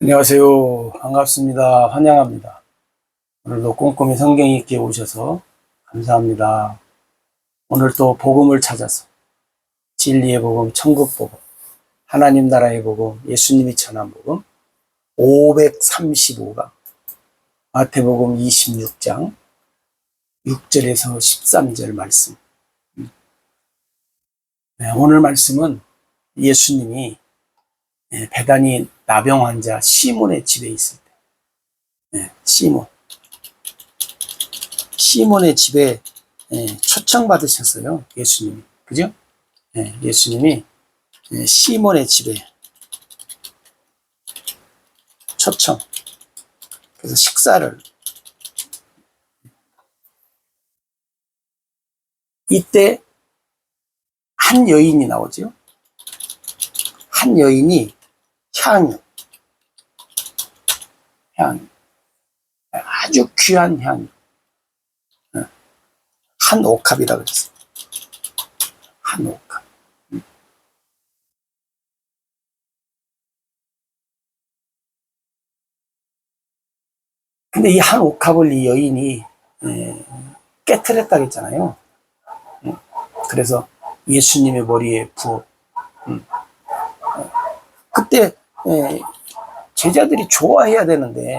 안녕하세요. 반갑습니다. 환영합니다. 오늘도 꼼꼼히 성경 읽기에 오셔서 감사합니다. 오늘 또 복음을 찾아서 진리의 복음, 천국 복음, 하나님 나라의 복음, 예수님이 전한 복음 535강 마태복음 26장 6절에서 13절 말씀. 오늘 말씀은 예수님이 베다니 나병 환자 시몬의 집에 있을 때, 시몬의 집에 초청받으셨어요. 예수님이. 그죠? 예수님이 시몬의 집에 초청. 그래서 식사를. 이때 한 여인이 나오죠. 한 여인이 향유. 아주 귀한 향유. 한 옥합이라고 그랬어요. 한 옥합. 근데 이 한 옥합을 이 여인이 깨트렸다고 했잖아요. 그래서 예수님의 머리에 부어. 그때 제자들이 좋아해야 되는데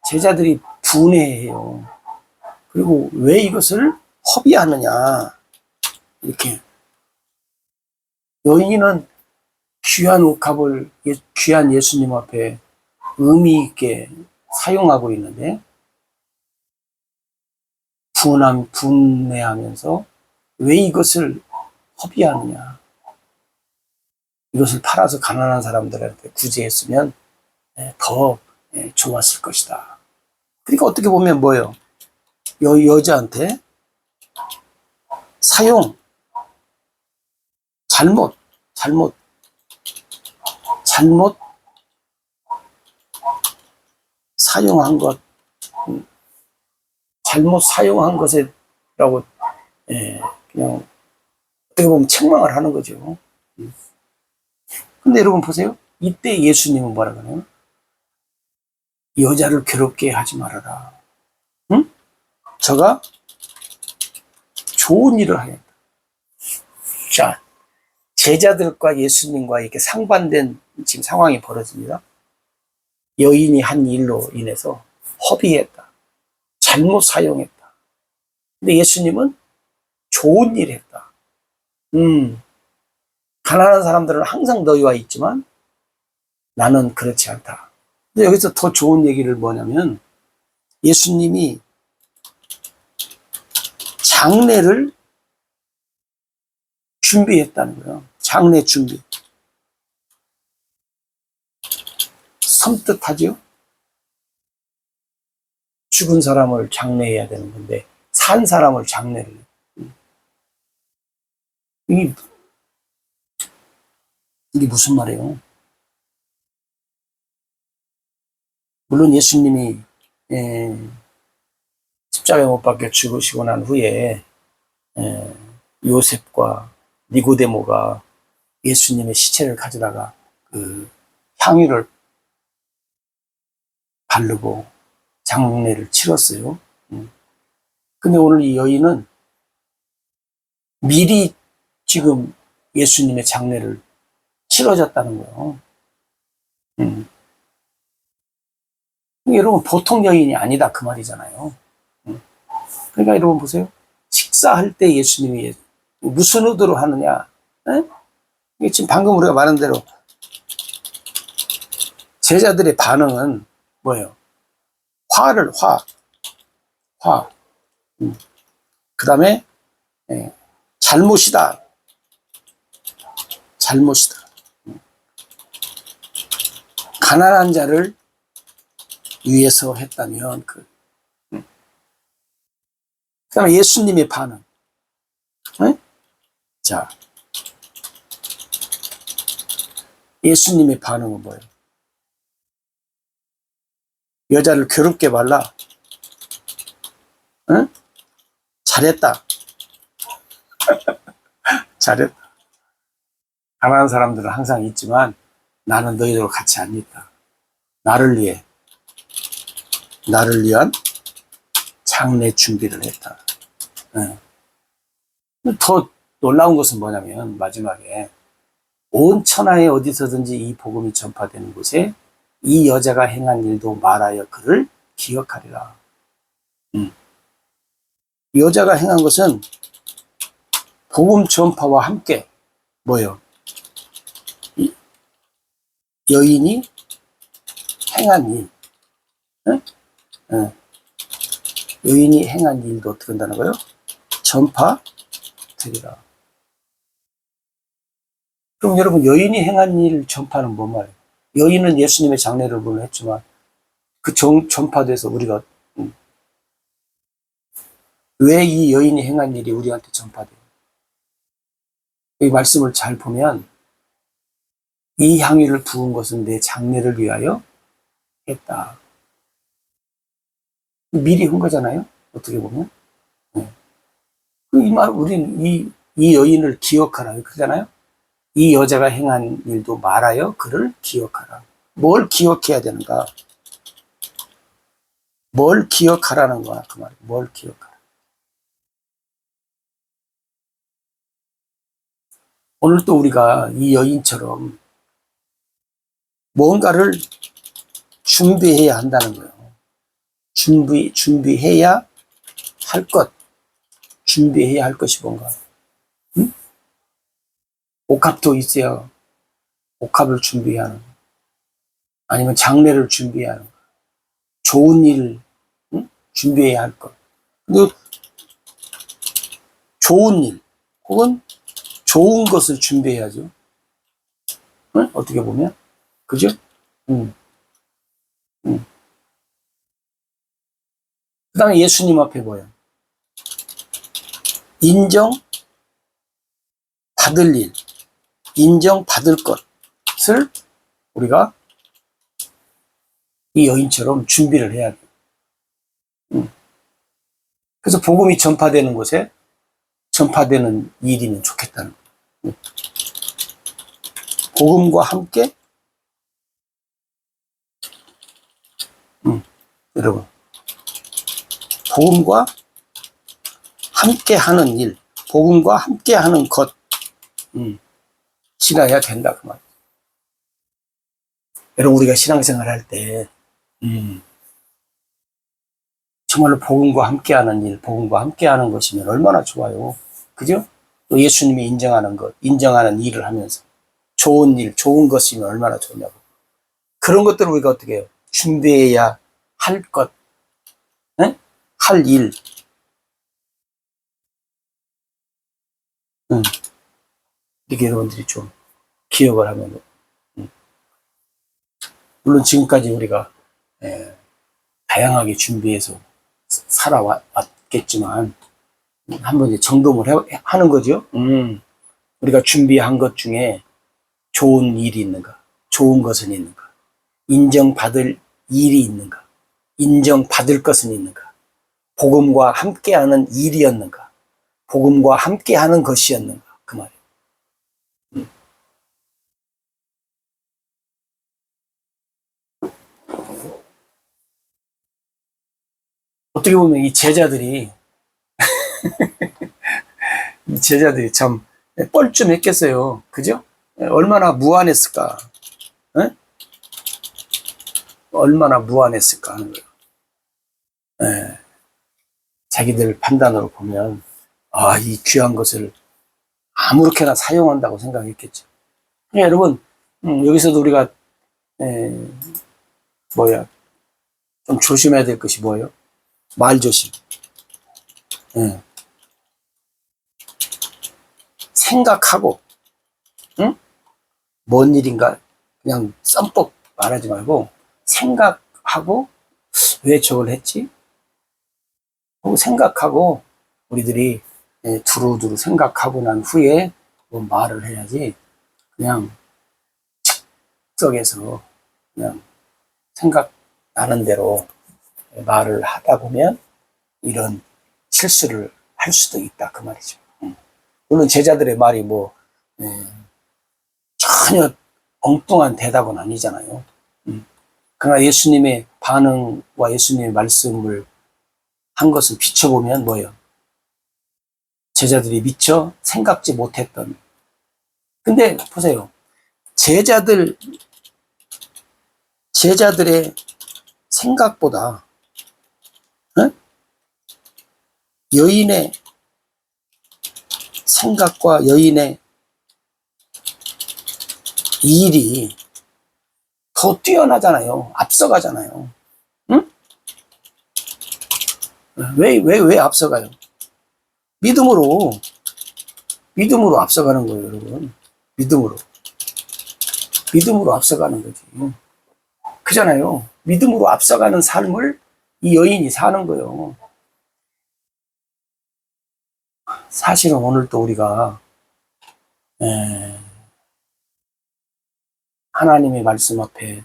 제자들이 분해해요. 그리고 왜 이것을 허비하느냐. 이렇게. 여인은 귀한 옥합을 귀한 예수님 앞에 의미 있게 사용하고 있는데 분해하면서 왜 이것을 허비하느냐. 이것을 팔아서 가난한 사람들한테 구제했으면 더 좋았을 것이다. 그러니까 어떻게 보면 뭐예요? 여자한테 잘못 사용한 것, 잘못 사용한 것이라고 그냥 어떻게 보면 책망을 하는 거죠. 근데 여러분 보세요. 이때 예수님은 뭐라 그러나요? 여자를 괴롭게 하지 말아라. 응? 저가 좋은 일을 하였다. 자, 제자들과 예수님과 이렇게 상반된 지금 상황이 벌어집니다. 여인이 한 일로 인해서 허비했다. 잘못 사용했다. 근데 예수님은 좋은 일 했다. 가난한 사람들은 항상 너희와 있지만 나는 그렇지 않다. 근데 여기서 더 좋은 얘기를 뭐냐면 예수님이 장례를 준비했다는 거예요. 장례 준비. 섬뜩하죠? 죽은 사람을 장례해야 되는 건데 산 사람을 장례를 해요. 이게 무슨 말이에요? 물론 예수님이 십자가에 못 박혀 죽으시고 난 후에 요셉과 니고데모가 예수님의 시체를 가져다가 그 향유를 바르고 장례를 치렀어요. 근데 오늘 이 여인은 미리 지금 예수님의 장례를 치러졌다는 거예요. 여러분 보통 여인이 아니다 그 말이잖아요. 그러니까 여러분 보세요. 식사할 때 예수님이 무슨 의도로 하느냐? 이게 지금 방금 우리가 말한 대로 제자들의 반응은 뭐예요? 화. 그 다음에 잘못이다. 가난한 자를 위해서 했다면 그 다음에 예수님의 반응. 자, 예수님의 반응은 뭐예요? 여자를 괴롭게 말라. 잘했다. 가난한 사람들은 항상 있지만 나는 너희들과 같이 안 있다. 나를 위한 장례 준비를 했다. 예. 더 놀라운 것은 뭐냐면 마지막에 온 천하에 어디서든지 이 복음이 전파되는 곳에 이 여자가 행한 일도 말하여 그를 기억하리라. 여자가 행한 것은 복음 전파와 함께 뭐예요? 여인이 행한 일. 응? 응. 여인이 행한 일도 어떻게 한다는 거예요? 전파되리라. 그럼 여러분, 여인이 행한 일 전파는 뭔 말이에요? 여인은 예수님의 장례를 물론 했지만 그 전파돼서 우리가 왜 이 여인이 행한 일이 우리한테 전파돼요? 이 말씀을 잘 보면 이 향유를 부은 것은 내 장례를 위하여 했다. 미리 한 거잖아요. 어떻게 보면. 네. 이 말, 우리는 이 여인을 기억하라. 그러잖아요. 이 여자가 행한 일도 말하여 그를 기억하라. 뭘 기억해야 되는가? 뭘 기억하라는 거야. 그 말이에요. 뭘 기억하라. 오늘 또 우리가 이 여인처럼 뭔가를 준비해야 한다는 거예요. 준비해야 할 것. 준비해야 할 것이 뭔가. 응? 옥합도 있어야 옥합을 준비해야 하는 거. 아니면 장례를 준비해야 하는 거. 좋은 일을 준비해야 할 것. 근데 좋은 일 혹은 좋은 것을 준비해야죠. 응? 어떻게 보면. 그죠? 그 다음에 예수님 앞에 뭐예요? 인정받을 일, 인정받을 것을 우리가 이 여인처럼 준비를 해야 돼요. 그래서 복음이 전파되는 곳에 전파되는 일이면 좋겠다는 거예요. 복음과 함께 여러분, 복음과 함께 하는 일, 복음과 함께 하는 것, 지나야 된다, 그 말이에요. 여러분, 우리가 신앙생활 할 때, 정말로 복음과 함께 하는 일, 복음과 함께 하는 것이면 얼마나 좋아요. 그죠? 또 예수님이 인정하는 것, 인정하는 일을 하면서 좋은 일, 좋은 것이면 얼마나 좋냐고. 그런 것들을 우리가 어떻게 해요? 준비해야 할 것, 네? 할 일. 이렇게 여러분들이 좀 기억을 하면, 물론 지금까지 우리가 다양하게 준비해서 살아왔겠지만 한번 이제 점검을 하는 거죠. 우리가 준비한 것 중에 좋은 일이 있는가, 좋은 것은 있는가, 인정받을 일이 있는가, 인정받을 것은 있는가, 복음과 함께하는 일이었는가, 복음과 함께하는 것이었는가, 그 말이에요. 어떻게 보면 이 제자들이 참 뻘쭘했겠어요. 그죠? 얼마나 무안했을까? 에? 얼마나 무안했을까 하는 거예요. 에, 자기들 판단으로 보면 이 귀한 것을 아무렇게나 사용한다고 생각했겠죠. 그러니까 여러분, 여기서도 우리가 좀 조심해야 될 것이 뭐예요? 말 조심. 생각하고, 응? 뭔 일인가 그냥 썸뻑 말하지 말고 생각하고 왜 저걸 했지? 하고 생각하고 우리들이 두루두루 생각하고 난 후에 뭐 말을 해야지 그냥 즉석에서 그냥 생각나는 대로 말을 하다 보면 이런 실수를 할 수도 있다 그 말이죠. 물론 제자들의 말이 뭐 전혀 엉뚱한 대답은 아니잖아요. 그러나 예수님의 반응과 예수님의 말씀을 한 것을 비춰보면 뭐예요? 제자들이 미처 생각지 못했던. 근데 보세요. 제자들의 생각보다 여인의 생각과 여인의 일이 더 뛰어나잖아요. 앞서가잖아요. 응? 왜 앞서가요? 믿음으로 앞서가는 거예요, 여러분. 믿음으로 앞서가는 거지. 그잖아요. 믿음으로 앞서가는 삶을 이 여인이 사는 거예요. 사실은 오늘 또 우리가 하나님의 말씀 앞에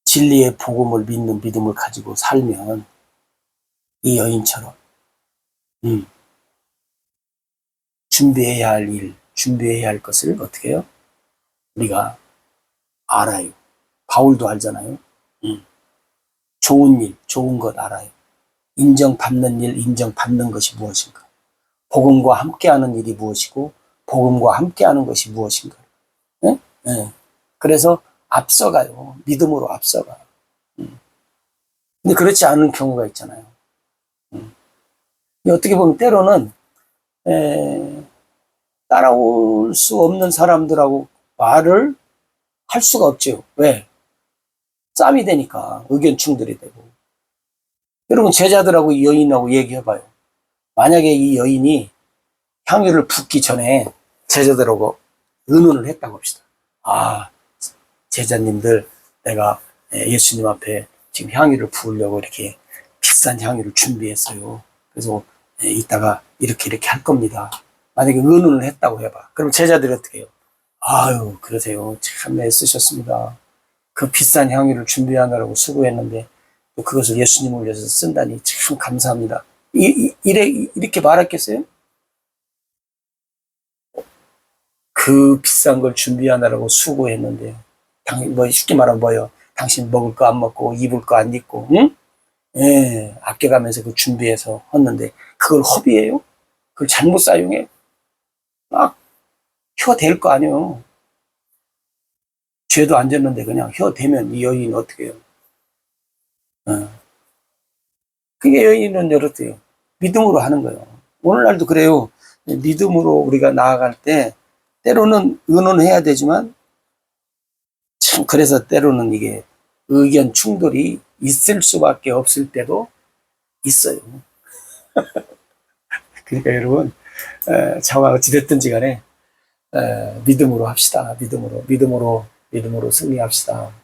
진리의 복음을 믿는 믿음을 가지고 살면 이 여인처럼 준비해야 할 일, 준비해야 할 것을 어떻게 해요? 우리가 알아요. 바울도 알잖아요. 좋은 일, 좋은 것 알아요. 인정받는 일, 인정받는 것이 무엇인가? 복음과 함께하는 일이 무엇이고 복음과 함께하는 것이 무엇인가? 네? 네. 그래서 앞서가요. 믿음으로 앞서가. 근데 그렇지 않은 경우가 있잖아요. 어떻게 보면 때로는 따라올 수 없는 사람들하고 말을 할 수가 없죠. 왜? 싸움이 되니까 의견 충돌이 되고. 여러분 제자들하고 이 여인하고 얘기해봐요. 만약에 이 여인이 향유를 붓기 전에 제자들하고 의논을 했다고 합시다. 아, 제자님들 내가 예수님 앞에 지금 향유를 부으려고 이렇게 비싼 향유를 준비했어요. 그래서 이따가 이렇게 할 겁니다. 만약에 의논을 했다고 해봐. 그럼 제자들이 어떻게 해요? 아유, 그러세요. 참 애쓰셨습니다. 그 비싼 향유를 준비하느라고 수고했는데 또 그것을 예수님을 위해서 쓴다니 참 감사합니다. 이렇게 말했겠어요? 그 비싼 걸 준비하느라고 수고했는데, 쉽게 말하면 뭐예요? 당신 먹을 거 안 먹고, 입을 거 안 입고, 응? 예, 아껴가면서 그 준비해서 했는데, 그걸 허비해요? 그걸 잘못 사용해? 막, 혀 댈 거 아니에요. 죄도 안 졌는데 그냥 혀 대면 이 여인은 어떻게 해요? 그게 여인은 이렇대요. 믿음으로 하는 거예요. 오늘날도 그래요. 믿음으로 우리가 나아갈 때, 때로는 의논해야 되지만, 참, 그래서 때로는 이게 의견 충돌이 있을 수밖에 없을 때도 있어요. 그러니까 여러분, 저와 어찌됐든지 간에, 믿음으로 합시다. 믿음으로 승리합시다.